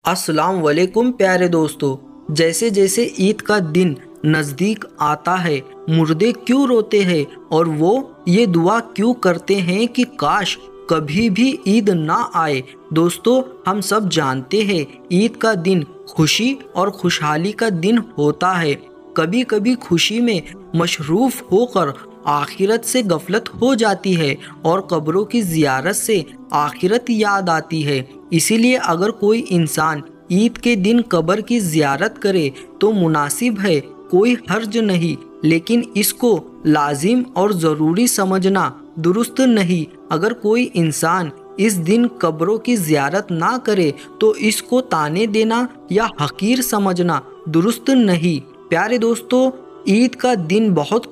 السلام علیکم پیارے دوستو، جیسے جیسے عید کا دن نزدیک آتا ہے مردے کیوں روتے ہیں اور وہ یہ دعا کیوں کرتے ہیں کہ کاش کبھی بھی عید نہ آئے۔ دوستو، ہم سب جانتے ہیں عید کا دن خوشی اور خوشحالی کا دن ہوتا ہے۔ کبھی کبھی خوشی میں مصروف ہو کر آخرت سے غفلت ہو جاتی ہے اور قبروں کی زیارت سے آخرت یاد آتی ہے۔ اسی لیے اگر کوئی انسان عید کے دن قبر کی زیارت کرے تو مناسب ہے، کوئی حرج نہیں، لیکن اس کو لازم اور ضروری سمجھنا درست نہیں۔ اگر کوئی انسان اس دن قبروں کی زیارت نہ کرے تو اس کو طعنے دینا یا حقیر سمجھنا درست نہیں۔ پیارے دوستو، عید کا دن بہت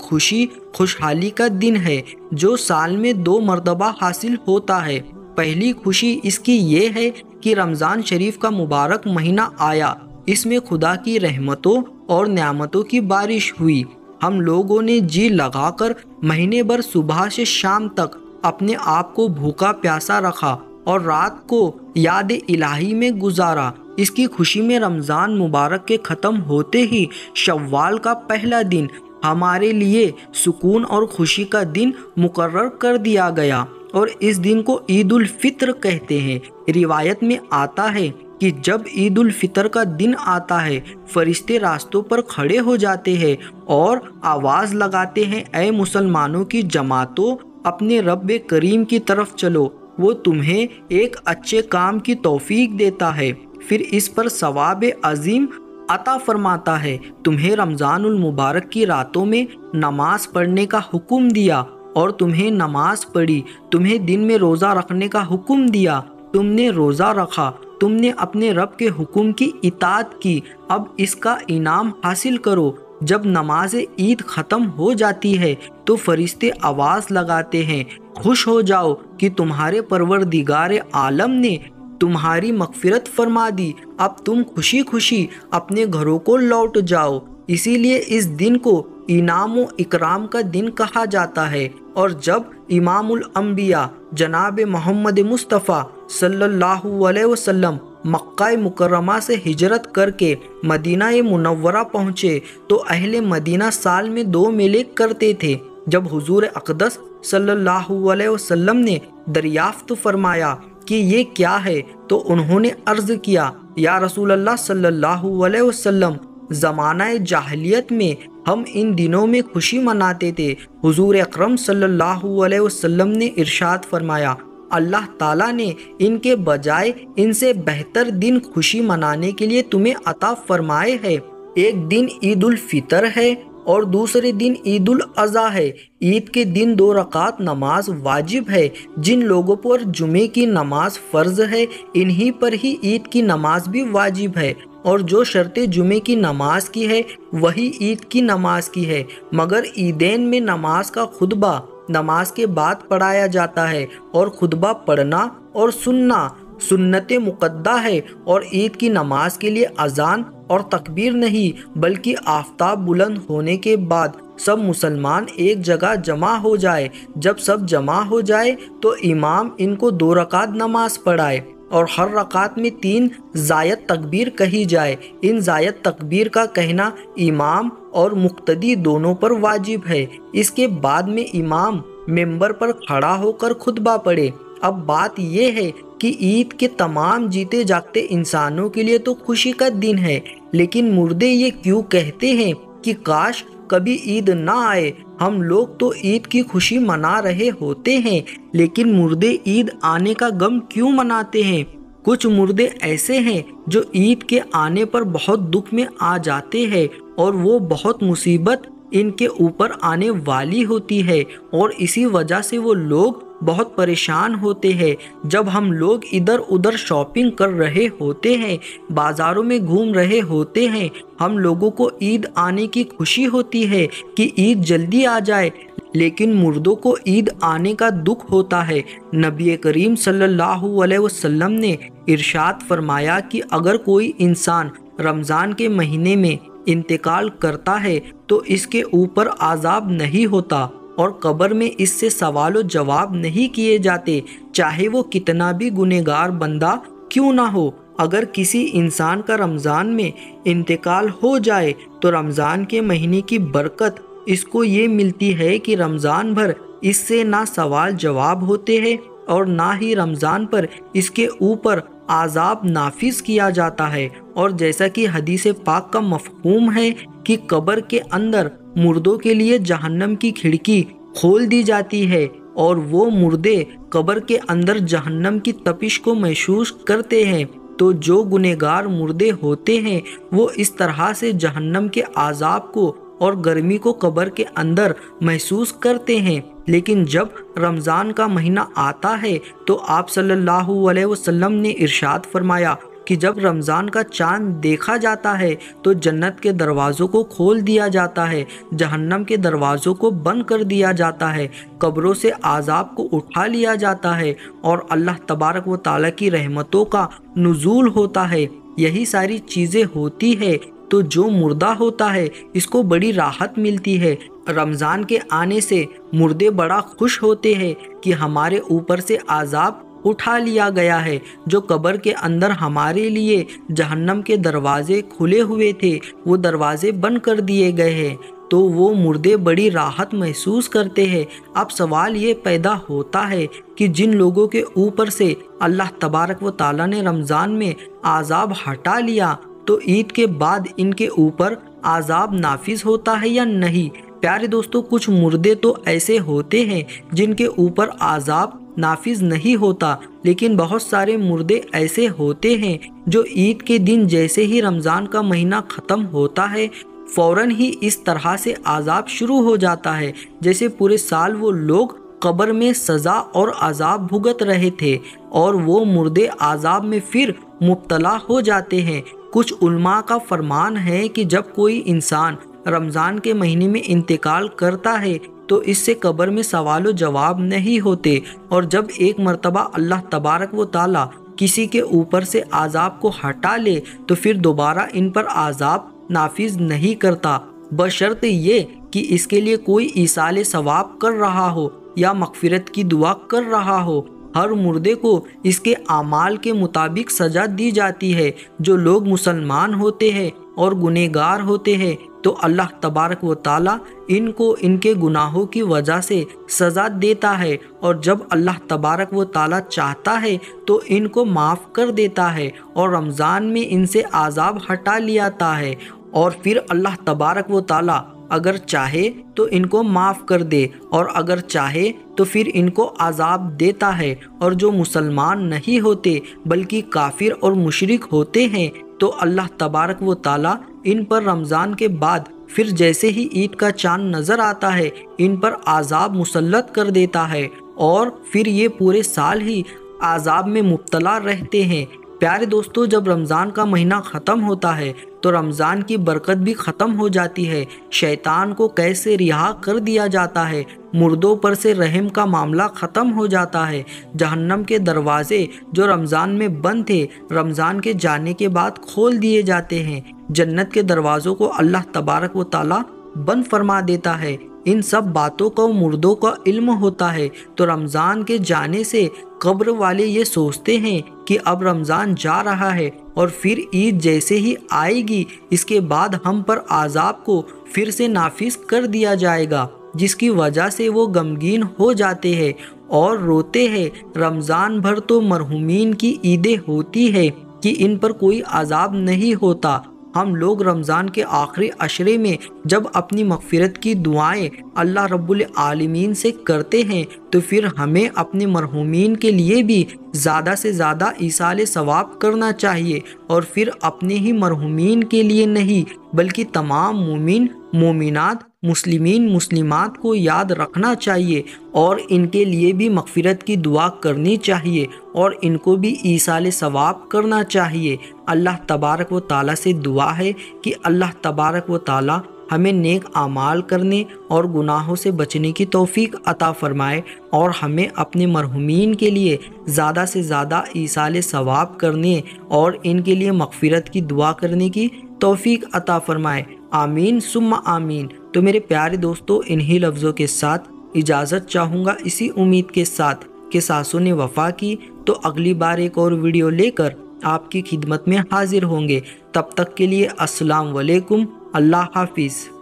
خوشحالی کا دن ہے جو سال میں 2 مرتبہ حاصل ہوتا ہے۔ پہلی خوشی اس کی یہ ہے کہ رمضان شریف کا مبارک مہینہ آیا، اس میں خدا کی رحمتوں اور نعمتوں کی بارش ہوئی۔ ہم لوگوں نے جی لگا کر مہینے بھر صبح سے شام تک اپنے آپ کو بھوکا پیاسا رکھا اور رات کو یاد الہی میں گزارا۔ اس کی خوشی میں رمضان مبارک کے ختم ہوتے ہی شوال کا پہلا دن ہمارے لیے سکون اور خوشی کا دن مقرر کر دیا گیا اور اس دن کو عید الفطر کہتے ہیں۔ روایت میں آتا ہے کہ جب عید الفطر کا دن آتا ہے فرشتے راستوں پر کھڑے ہو جاتے ہیں اور آواز لگاتے ہیں، اے مسلمانوں کی جماعتوں، اپنے رب کریم کی طرف چلو، وہ تمہیں ایک اچھے کام کی توفیق دیتا ہے، پھر اس پر ثواب عظیم عطا فرماتا ہے۔ تمہیں رمضان المبارک کی راتوں میں نماز پڑھنے کا حکم دیا اور تمہیں نماز پڑھی، تمہیں دن میں روزہ رکھنے کا حکم دیا، تم نے روزہ رکھا، تم نے اپنے رب کے حکم کی اطاعت کی، اب اس کا انعام حاصل کرو۔ جب نماز عید ختم ہو جاتی ہے تو فرشتے آواز لگاتے ہیں، خوش ہو جاؤ کہ تمہارے پروردگار عالم نے تمہاری مغفرت فرما دی، اب تم خوشی خوشی اپنے گھروں کو لوٹ جاؤ۔ اسی لیے اس دن کو انعام و اکرام کا دن کہا جاتا ہے۔ اور جب امام الانبیاء جناب محمد مصطفیٰ صلی اللہ علیہ وسلم مکہ مکرمہ سے ہجرت کر کے مدینہ منورہ پہنچے تو اہل مدینہ سال میں 2 میلے کرتے تھے۔ جب حضور اقدس صلی اللہ علیہ وسلم نے دریافت فرمایا کہ یہ کیا ہے تو انہوں نے عرض کیا، یا رسول اللہ صلی اللہ علیہ وسلم، زمانہ جاہلیت میں ہم ان دنوں میں خوشی مناتے تھے۔ حضور اکرم صلی اللہ علیہ وسلم نے ارشاد فرمایا، اللہ تعالیٰ نے ان کے بجائے ان سے بہتر دن خوشی منانے کے لیے تمہیں عطا فرمائے ہے۔ ایک دن عید الفطر ہے اور دوسرے دن عید الاضحیٰ ہے۔ عید کے دن 2 رکعت نماز واجب ہے۔ جن لوگوں پر جمعے کی نماز فرض ہے انہی پر ہی عید کی نماز بھی واجب ہے، اور جو شرط جمعے کی نماز کی ہے وہی عید کی نماز کی ہے، مگر عیدین میں نماز کا خطبہ نماز کے بعد پڑھایا جاتا ہے، اور خطبہ پڑھنا اور سننا سنت مقدہ ہے، اور عید کی نماز کے لیے اذان اور تکبیر نہیں بلکہ آفتاب بلند ہونے کے بعد سب مسلمان ایک جگہ جمع ہو جائے۔ جب سب جمع ہو جائے تو امام ان کو 2 رکعت نماز پڑھائے اور ہر رکعت میں 3 زائد تکبیر کہی جائے۔ ان زائد تکبیر کا کہنا امام اور مقتدی دونوں پر واجب ہے۔ اس کے بعد میں امام ممبر پر کھڑا ہو کر خطبہ پڑھے۔ اب بات یہ ہے کہ عید کے تمام جیتے جاگتے انسانوں کے لیے تو خوشی کا دن ہے، لیکن مردے یہ کیوں کہتے ہیں کہ کاش کبھی عید نہ آئے؟ ہم لوگ تو عید کی خوشی منا رہے ہوتے ہیں، لیکن مردے عید آنے کا غم کیوں مناتے ہیں؟ کچھ مردے ایسے ہیں جو عید کے آنے پر بہت دکھ میں آ جاتے ہیں اور وہ بہت مصیبت ان کے اوپر آنے والی ہوتی ہے، اور اسی وجہ سے وہ لوگ بہت پریشان ہوتے ہیں۔ جب ہم لوگ ادھر ادھر شاپنگ کر رہے ہوتے ہیں، بازاروں میں گھوم رہے ہوتے ہیں، ہم لوگوں کو عید آنے کی خوشی ہوتی ہے کہ عید جلدی آ جائے، لیکن مردوں کو عید آنے کا دکھ ہوتا ہے۔ نبی کریم صلی اللہ علیہ وسلم نے ارشاد فرمایا کہ اگر کوئی انسان رمضان کے مہینے میں انتقال کرتا ہے تو اس کے اوپر عذاب نہیں ہوتا، اور قبر میں اس سے سوال و جواب نہیں کیے جاتے، چاہے وہ کتنا بھی گنہگار بندہ کیوں نہ ہو۔ اگر کسی انسان کا رمضان میں انتقال ہو جائے تو رمضان کے مہینے کی برکت اس کو یہ ملتی ہے کہ رمضان بھر اس سے نہ سوال جواب ہوتے ہیں اور نہ ہی رمضان پر اس کے اوپر عذاب نافذ کیا جاتا ہے۔ اور جیسا کہ حدیث پاک کا مفہوم ہے کہ قبر کے اندر مردوں کے لیے جہنم کی کھڑکی کھول دی جاتی ہے اور وہ مردے قبر کے اندر جہنم کی تپش کو محسوس کرتے ہیں، تو جو گنہگار مردے ہوتے ہیں وہ اس طرح سے جہنم کے عذاب کو اور گرمی کو قبر کے اندر محسوس کرتے ہیں۔ لیکن جب رمضان کا مہینہ آتا ہے تو آپ صلی اللہ علیہ وسلم نے ارشاد فرمایا کہ جب رمضان کا چاند دیکھا جاتا ہے تو جنت کے دروازوں کو کھول دیا جاتا ہے، جہنم کے دروازوں کو بند کر دیا جاتا ہے، قبروں سے عذاب کو اٹھا لیا جاتا ہے اور اللہ تبارک و تعالیٰ کی رحمتوں کا نزول ہوتا ہے۔ یہی ساری چیزیں ہوتی ہے تو جو مردہ ہوتا ہے اس کو بڑی راحت ملتی ہے۔ رمضان کے آنے سے مردے بڑا خوش ہوتے ہیں کہ ہمارے اوپر سے عذاب اٹھا لیا گیا ہے، جو قبر کے اندر ہمارے لیے جہنم کے دروازے کھلے ہوئے تھے وہ دروازے بند کر دیے گئے ہیں، تو وہ مردے بڑی راحت محسوس کرتے ہیں۔ اب سوال یہ پیدا ہوتا ہے کہ جن لوگوں کے اوپر سے اللہ تبارک و تعالیٰ نے رمضان میں عذاب ہٹا لیا تو عید کے بعد ان کے اوپر عذاب نافذ ہوتا ہے یا نہیں؟ پیارے دوستو، کچھ مردے تو ایسے ہوتے ہیں جن کے اوپر عذاب نافذ نہیں ہوتا، لیکن بہت سارے مردے ایسے ہوتے ہیں جو عید کے دن جیسے ہی رمضان کا مہینہ ختم ہوتا ہے فوراً ہی اس طرح سے عذاب شروع ہو جاتا ہے جیسے پورے سال وہ لوگ قبر میں سزا اور عذاب بھگت رہے تھے، اور وہ مردے عذاب میں پھر مبتلا ہو جاتے ہیں۔ کچھ علماء کا فرمان ہے کہ جب کوئی انسان رمضان کے مہینے میں انتقال کرتا ہے تو اس سے قبر میں سوال و جواب نہیں ہوتے، اور جب ایک مرتبہ اللہ تبارک و تعالیٰ کسی کے اوپر سے عذاب کو ہٹا لے تو پھر دوبارہ ان پر عذاب نافذ نہیں کرتا، بشرط یہ کہ اس کے لیے کوئی ایصال ثواب کر رہا ہو یا مغفرت کی دعا کر رہا ہو۔ ہر مردے کو اس کے اعمال کے مطابق سزا دی جاتی ہے۔ جو لوگ مسلمان ہوتے ہیں اور گنہگار ہوتے ہیں تو اللہ تبارک و تعالیٰ ان کو ان کے گناہوں کی وجہ سے سزا دیتا ہے، اور جب اللہ تبارک و تعالیٰ چاہتا ہے تو ان کو معاف کر دیتا ہے اور رمضان میں ان سے عذاب ہٹا لیاتا ہے، اور پھر اللہ تبارک و تعالیٰ اگر چاہے تو ان کو معاف کر دے اور اگر چاہے تو پھر ان کو عذاب دیتا ہے۔ اور جو مسلمان نہیں ہوتے بلکہ کافر اور مشرک ہوتے ہیں تو اللہ تبارک و تعالیٰ ان پر رمضان کے بعد پھر جیسے ہی عید کا چاند نظر آتا ہے ان پر عذاب مسلط کر دیتا ہے، اور پھر یہ پورے سال ہی عذاب میں مبتلا رہتے ہیں۔ پیارے دوستو، جب رمضان کا مہینہ ختم ہوتا ہے تو رمضان کی برکت بھی ختم ہو جاتی ہے، شیطان کو کیسے رہا کر دیا جاتا ہے، مردوں پر سے رحم کا معاملہ ختم ہو جاتا ہے، جہنم کے دروازے جو رمضان میں بند تھے رمضان کے جانے کے بعد کھول دیے جاتے ہیں، جنت کے دروازوں کو اللہ تبارک و تعالیٰ بند فرما دیتا ہے۔ ان سب باتوں کو مردوں کا علم ہوتا ہے، تو رمضان کے جانے سے قبر والے یہ سوچتے ہیں کہ اب رمضان جا رہا ہے اور پھر عید جیسے ہی آئے گی اس کے بعد ہم پر عذاب کو پھر سے نافذ کر دیا جائے گا، جس کی وجہ سے وہ غمگین ہو جاتے ہیں اور روتے ہیں۔ رمضان بھر تو مرحومین کی عیدیں ہوتی ہے کہ ان پر کوئی عذاب نہیں ہوتا۔ ہم لوگ رمضان کے آخری عشرے میں جب اپنی مغفرت کی دعائیں اللہ رب العالمین سے کرتے ہیں تو پھر ہمیں اپنے مرحومین کے لیے بھی زیادہ سے زیادہ ایصال ثواب کرنا چاہیے، اور پھر اپنے ہی مرحومین کے لیے نہیں بلکہ تمام مومن مومنات مسلمین مسلمات کو یاد رکھنا چاہیے اور ان کے لیے بھی مغفرت کی دعا کرنی چاہیے اور ان کو بھی ایصال ثواب کرنا چاہیے۔ اللہ تبارک و تعالیٰ سے دعا ہے کہ اللہ تبارک و تعالیٰ ہمیں نیک اعمال کرنے اور گناہوں سے بچنے کی توفیق عطا فرمائے، اور ہمیں اپنے مرحومین کے لیے زیادہ سے زیادہ ایصال ثواب کرنے اور ان کے لیے مغفرت کی دعا کرنے کی توفیق عطا فرمائے۔ آمین ثم آمین۔ تو میرے پیارے دوستو، انہی لفظوں کے ساتھ اجازت چاہوں گا اسی امید کے ساتھ کہ ساسوں نے وفا کی، تو اگلی بار ایک اور ویڈیو لے کر آپ کی خدمت میں حاضر ہوں گے۔ تب تک کے لیے السلام علیکم، اللہ حافظ۔